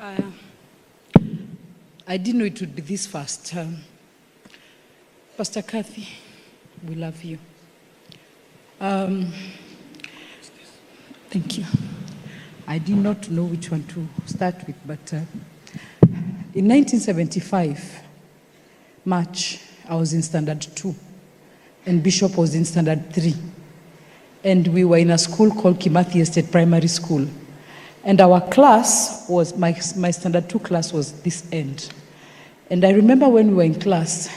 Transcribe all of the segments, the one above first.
I didn't know it would be this fast. Pastor Kathy, we love you. Thank you. I did not know which one to start with, but in 1975, March, I was in Standard 2, and Bishop was in Standard 3. And we were in a school called Kimathi Estate Primary School. And our class was, my Standard 2 class was this end. And I remember when we were in class,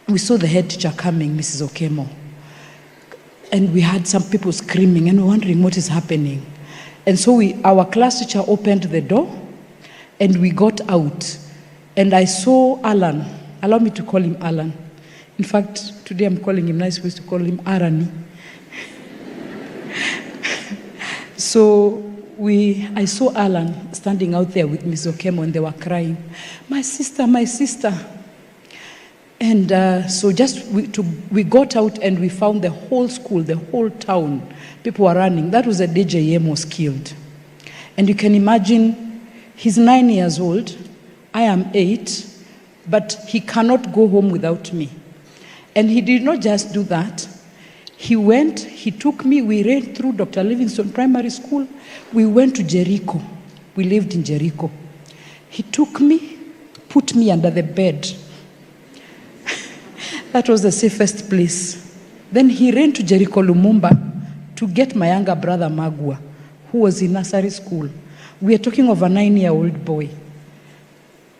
we saw the head teacher coming, Mrs. Okemo. And we had some people screaming and wondering what is happening. And so our class teacher opened the door and we got out. And I saw Allan. Allow me to call him Allan. In fact, today I'm calling him, I'm not supposed to call him Arani. So I saw Allan standing out there with Ms. Okemo and they were crying, my sister, my sister. And so we got out and we found the whole school, the whole town, people were running. That was the day JM was killed. And you can imagine, he's 9 years old, I am 8, but he cannot go home without me. And he did not just do that. He went, he took me, we ran through Dr. Livingstone Primary School. We went to Jericho. We lived in Jericho. He took me, put me under the bed. That was the safest place. Then he ran to Jericho Lumumba to get my younger brother Magua, who was in nursery school. We are talking of a 9-year-old boy.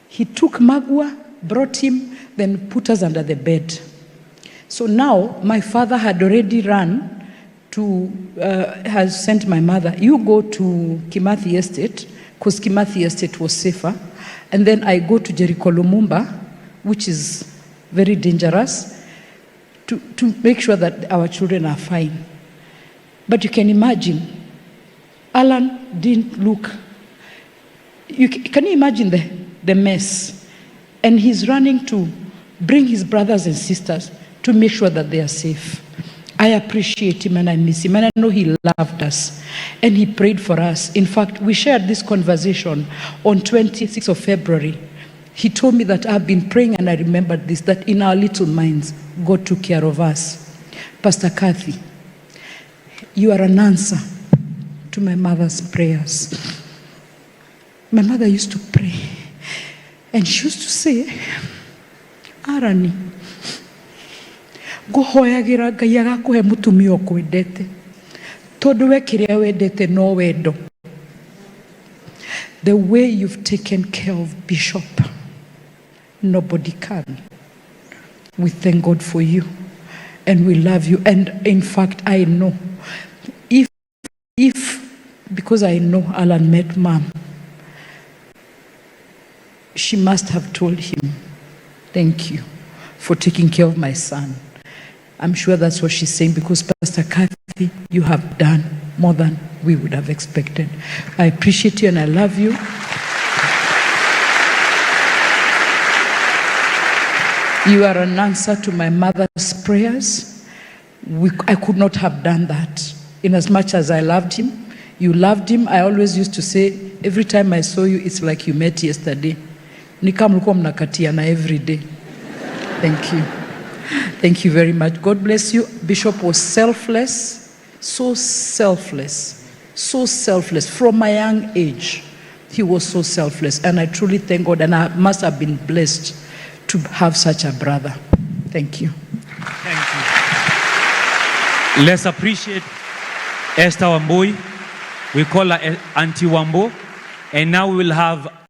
He took Magua, brought him, then put us under the bed. So now, my father had already run has sent my mother, you go to Kimathi Estate, because Kimathi Estate was safer, and then I go to Jericho Lumumba, which is very dangerous, to make sure that our children are fine. But you can imagine, Allan didn't look. Can you imagine the mess? And he's running to bring his brothers and sisters to make sure that they are safe. I appreciate him and I miss him, and I know he loved us and he prayed for us. In fact, we shared this conversation on 26th of February. He told me that I've been praying and I remembered this, that in our little minds, God took care of us. Pastor Kathy, you are an answer to my mother's prayers. My mother used to pray and she used to say, Arani, nguhoyagira Ngai agakuhe mutumia ukwendete tondu we kiria wendete no wendo. The way you've taken care of Bishop, nobody can. We thank God for you and we love you. And in fact, I know because I know Allan met Mom, she must have told him, thank you for taking care of my son. I'm sure that's what she's saying, because Pastor Kathy, you have done more than we would have expected. I appreciate you and I love you. You are an answer to my mother's prayers. I could not have done that. In as much as I loved him, you loved him. I always used to say, every time I saw you, it's like you met yesterday. Nikamluko mnakatiana every day. Thank you. Thank you very much. God bless you. Bishop was selfless, so selfless, so selfless. From my young age, he was so selfless. And I truly thank God, and I must have been blessed to have such a brother. Thank you. Thank you. Let's appreciate Esther Wamboi. We call her Auntie Wambo. And now we will have